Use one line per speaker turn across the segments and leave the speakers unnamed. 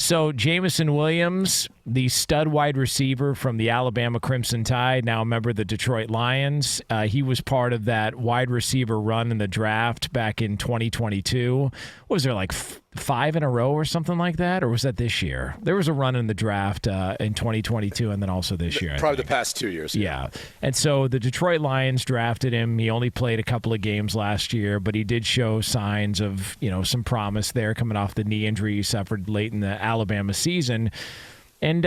So Jameson Williams, the stud wide receiver from the Alabama Crimson Tide, now a member of the Detroit Lions, he was part of that wide receiver run in the draft back in 2022. Was there like 5 in a row or something like that, or was that this year? There was a run in the draft in 2022 and then also this year.
Probably the past 2 years.
Yeah. And so the Detroit Lions drafted him. He only played a couple of games last year, but he did show signs of, some promise there coming off the knee injury he suffered late in the Alabama season. And,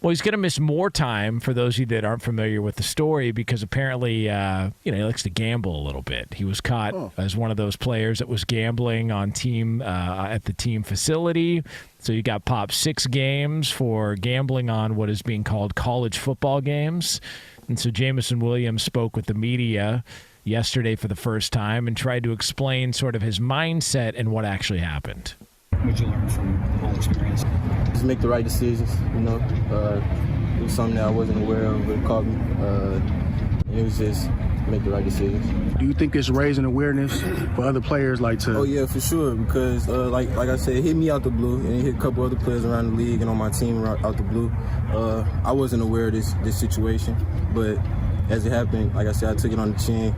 he's going to miss more time, for those of you that aren't familiar with the story, because apparently, he likes to gamble a little bit. He was caught as one of those players that was gambling on at the team facility. So you got popped 6 games for gambling on what is being called college football games. And so Jameson Williams spoke with the media yesterday for the first time and tried to explain sort of his mindset and what actually happened.
What did you learn from the whole experience?
Just make the right decisions, It was something that I wasn't aware of, but it caught me. And it was just make the right decisions.
Do you think it's raising awareness for other players
Oh, yeah, for sure, because like I said, it hit me out the blue, and it hit a couple other players around the league and on my team out the blue. I wasn't aware of this situation, but as it happened, like I said, I took it on the chin.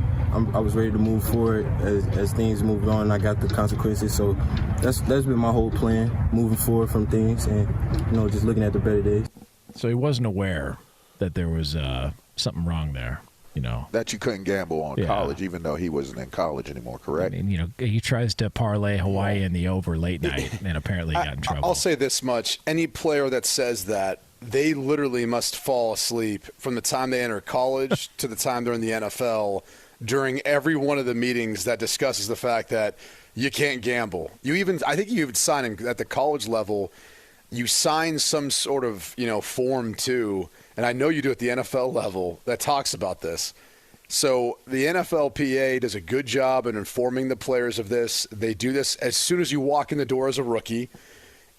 I was ready to move forward as things moved on, and I got the consequences. So that's been my whole plan, moving forward from things and, just looking at the better days.
So he wasn't aware that there was something wrong there,
That you couldn't gamble on college, even though he wasn't in college anymore, correct?
And, he tries to parlay Hawaii in the over late night and apparently got in trouble.
I'll say this much. Any player that says that, they literally must fall asleep from the time they enter college to the time they're in the NFL during every one of the meetings that discusses the fact that you can't gamble. I think you even sign at the college level, you sign some sort of, form too, and I know you do at the NFL level, that talks about this. So the NFLPA does a good job in informing the players of this. They do this as soon as you walk in the door as a rookie.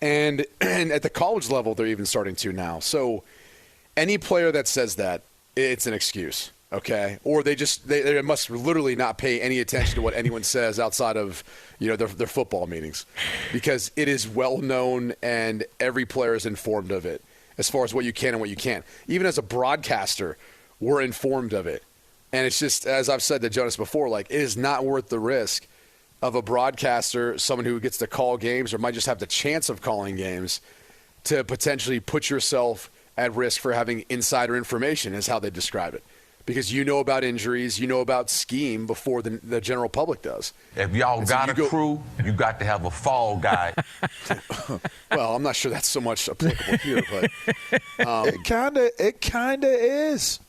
And at the college level, they're even starting to now. So any player that says that, it's an excuse. Okay, or they must literally not pay any attention to what anyone says outside of their football meetings, because it is well known and every player is informed of it as far as what you can and what you can't. Even as a broadcaster, we're informed of it, and it's just, as I've said to Jonas before, like, it is not worth the risk of a broadcaster, someone who gets to call games or might just have the chance of calling games, to potentially put yourself at risk for having insider information, is how they describe it. Because you know about injuries, you know about scheme before the general public does.
If y'all got a crew, you got to have a fall guy.
Well, I'm not sure that's so much applicable here, but
it kinda is.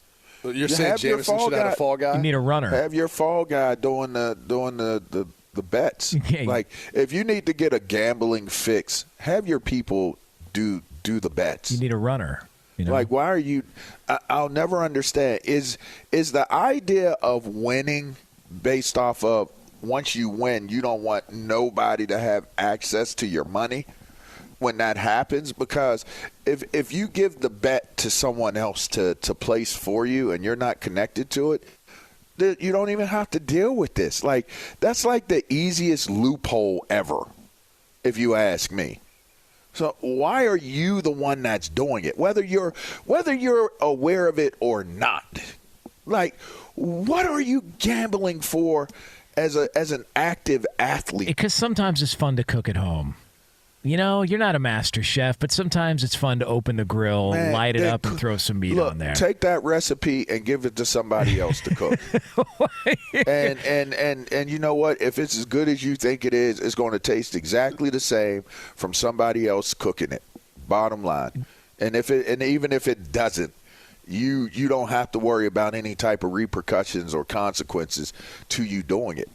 You're saying Jameson should have a fall guy?
You need a runner.
Have your fall guy doing the bets. Like, if you need to get a gambling fix, have your people do the bets.
You need a runner.
Like, why are you – I'll never understand. Is the idea of winning based off of once you win, you don't want nobody to have access to your money when that happens? Because if you give the bet to someone else to place for you and you're not connected to it, you don't even have to deal with this. Like, that's like the easiest loophole ever, if you ask me. So why are you the one that's doing it? Whether you're aware of it or not, like, what are you gambling for as an active athlete?
Because sometimes it's fun to cook at home. You're not a master chef, but sometimes it's fun to open the grill, light it up, and throw some meat on there.
Take that recipe and give it to somebody else to cook. and you know what? If it's as good as you think it is, it's going to taste exactly the same from somebody else cooking it. Bottom line. And even if it doesn't, you don't have to worry about any type of repercussions or consequences to you doing it.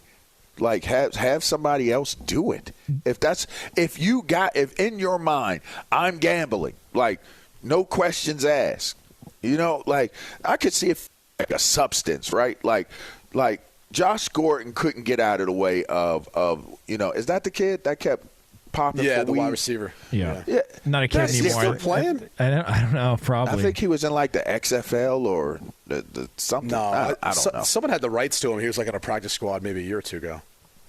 Like, have somebody else do it. If in your mind, I'm gambling, like, no questions asked. Like, I could see if like a substance, right? Like Josh Gordon couldn't get out of the way of is that the kid that kept popping?
Yeah,
for
the
weed?
wide receiver.
Yeah. Not a kid anymore.
He's still playing?
I don't know. Probably.
I think he was in like the XFL or the something.
No,
I don't know.
Someone had the rights to him. He was like on a practice squad maybe a year or two ago.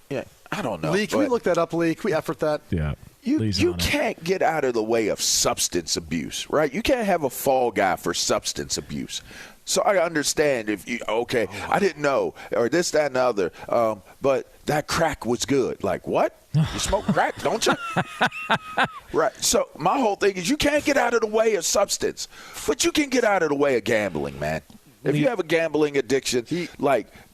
Yeah, I don't know.
Lee, can we look that up, Lee? Can we effort that?
Yeah.
You can't get out of the way of substance abuse, right? You can't have a fall guy for substance abuse. So I understand if you, I didn't know, or this, that, and the other, but that crack was good. Like, what? You smoke crack, don't you? Right. So my whole thing is you can't get out of the way of substance, but you can get out of the way of gambling, man. If you have a gambling addiction,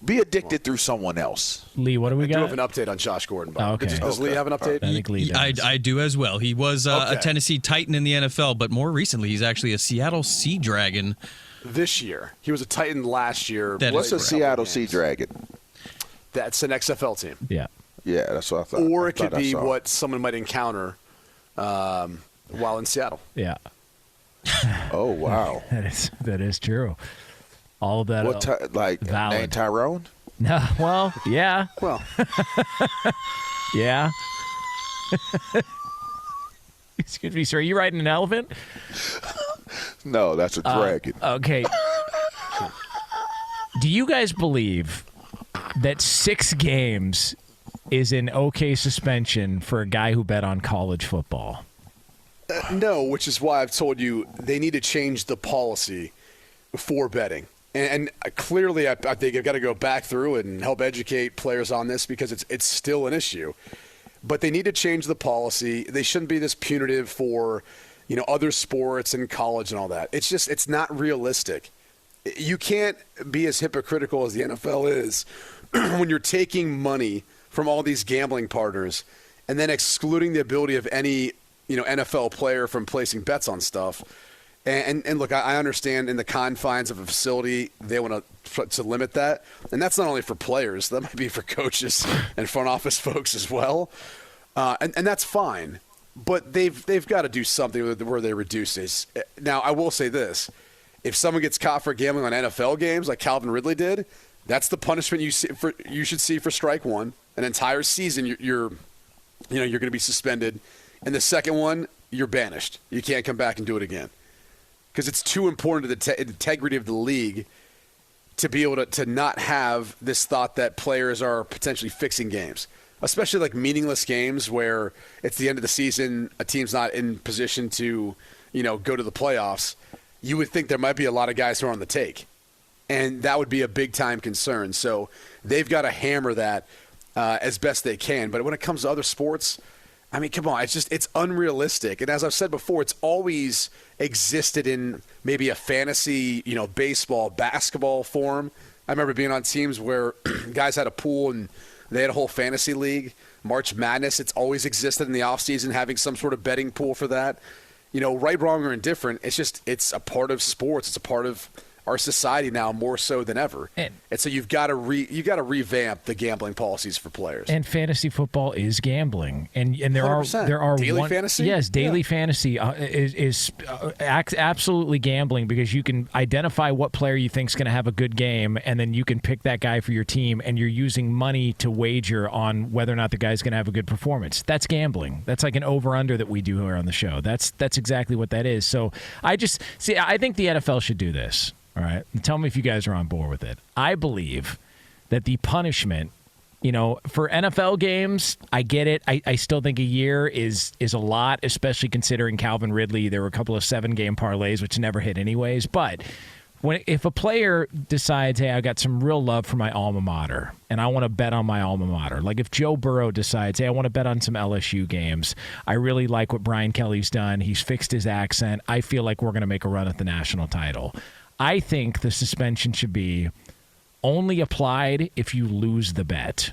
be addicted through someone else.
Lee, what do we got?
I do have an update on Josh Gordon.
Okay.
Does Lee have an update?
I think Lee does.
I do as well. He was a Tennessee Titan in the NFL, but more recently he's actually a Seattle Sea Dragon.
This year. He was a Titan last year.
What's a Seattle Sea Dragon?
That's an XFL team.
Yeah.
Yeah, that's what I thought.
Or it could be what someone might encounter while in Seattle.
Yeah.
Oh, wow.
That is true. All of that.
Name Tyrone?
No, well, yeah.
Well.
Yeah. Excuse me, sir. Are you riding an elephant?
No, that's a dragon.
Okay. Do you guys believe that 6 games is an okay suspension for a guy who bet on college football?
No, which is why I've told you they need to change the policy for betting. And clearly, I think I've got to go back through and help educate players on this because it's still an issue. But they need to change the policy. They shouldn't be this punitive for, other sports and college and all that. It's not realistic. You can't be as hypocritical as the NFL is when you're taking money from all these gambling partners and then excluding the ability of any, NFL player from placing bets on stuff. And look, I understand in the confines of a facility, they want to limit that. And that's not only for players. That might be for coaches and front office folks as well. And that's fine. But they've got to do something where they reduce this. Now, I will say this. If someone gets caught for gambling on NFL games like Calvin Ridley did, that's the punishment you should see for strike one. An entire season you're going to be suspended. And the second one, you're banished. You can't come back and do it again. Because it's too important to the integrity of the league to be able to not have this thought that players are potentially fixing games, especially like meaningless games where it's the end of the season, a team's not in position to, go to the playoffs. You would think there might be a lot of guys who are on the take, and that would be a big-time concern. So they've got to hammer that as best they can. But when it comes to other sports, I mean, come on, it's unrealistic. And as I've said before, it's always existed in maybe a fantasy, baseball, basketball form. I remember being on teams where guys had a pool and they had a whole fantasy league. March Madness, it's always existed in the offseason, having some sort of betting pool for that. Right, wrong, or indifferent, it's a part of sports. It's a part of our society now more so than ever. And so you've got to revamp the gambling policies for players. And fantasy football is gambling, and there 100%. are daily fantasy. Yes, daily fantasy is absolutely gambling because you can identify what player you think is going to have a good game, and then you can pick that guy for your team, and you're using money to wager on whether or not the guy's going to have a good performance. That's gambling. That's like an over/under that we do here on the show. That's exactly what that is. So I think the NFL should do this. All right. Tell me if you guys are on board with it. I believe that the punishment, for NFL games, I get it. I still think a year is a lot, especially considering Calvin Ridley. There were a couple of 7-game parlays, which never hit anyways. But if a player decides, hey, I got some real love for my alma mater, and I want to bet on my alma mater. Like if Joe Burrow decides, hey, I want to bet on some LSU games. I really like what Brian Kelly's done. He's fixed his accent. I feel like we're going to make a run at the national title. I think the suspension should be only applied if you lose the bet.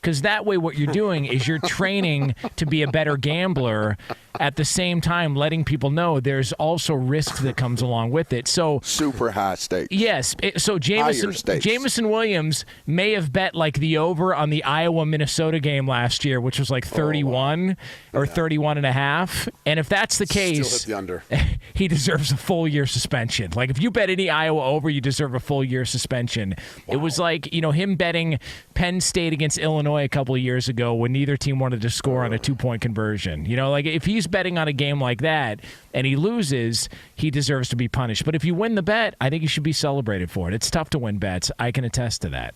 Because that way what you're doing is you're training to be a better gambler at the same time letting people know there's also risk that comes along with it. So
super high stakes. Yes.
So Jameson Williams may have bet like the over on the Iowa-Minnesota game last year, which was like 31 or 31 and a half. And if that's the case, still hit the under. He deserves a full year suspension. Like if you bet any Iowa over, you deserve a full year suspension. Wow. It was like, him betting Penn State against Illinois a couple of years ago when neither team wanted to score on a 2-point conversion. Like if he's betting on a game like that and he loses, he deserves to be punished. But if you win the bet, I think you should be celebrated for it. It's tough to win bets. I can attest to that.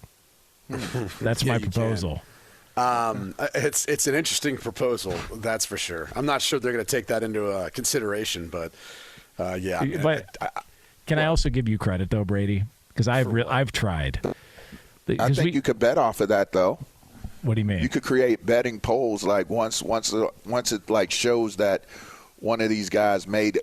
That's my proposal.
It's an interesting proposal, that's for sure. I'm not sure they're going to take that into consideration, but yeah.
Can I also give you credit though, Brady? Because I've tried.
I think you could bet off of that, though.
What do you mean?
You could create betting polls like once it like shows that one of these guys made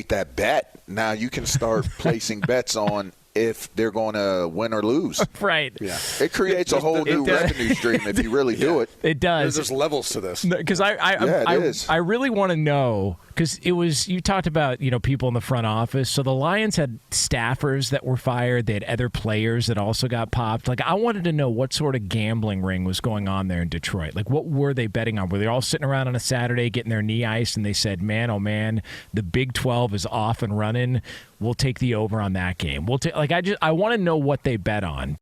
that bet. Now you can start placing bets on if they're going to win or lose.
Right.
Yeah. It creates a whole new revenue stream if you really do it.
It does.
There's levels to this.
Because I really want to know, because you talked about, people in the front office. So the Lions had staffers that were fired. They had other players that also got popped. Like, I wanted to know what sort of gambling ring was going on there in Detroit. Like, what were they betting on? Were they all sitting around on a Saturday getting their knee iced and they said, man, oh man, the Big 12 is off and running. We'll take the over on that game. I want to know what they bet on.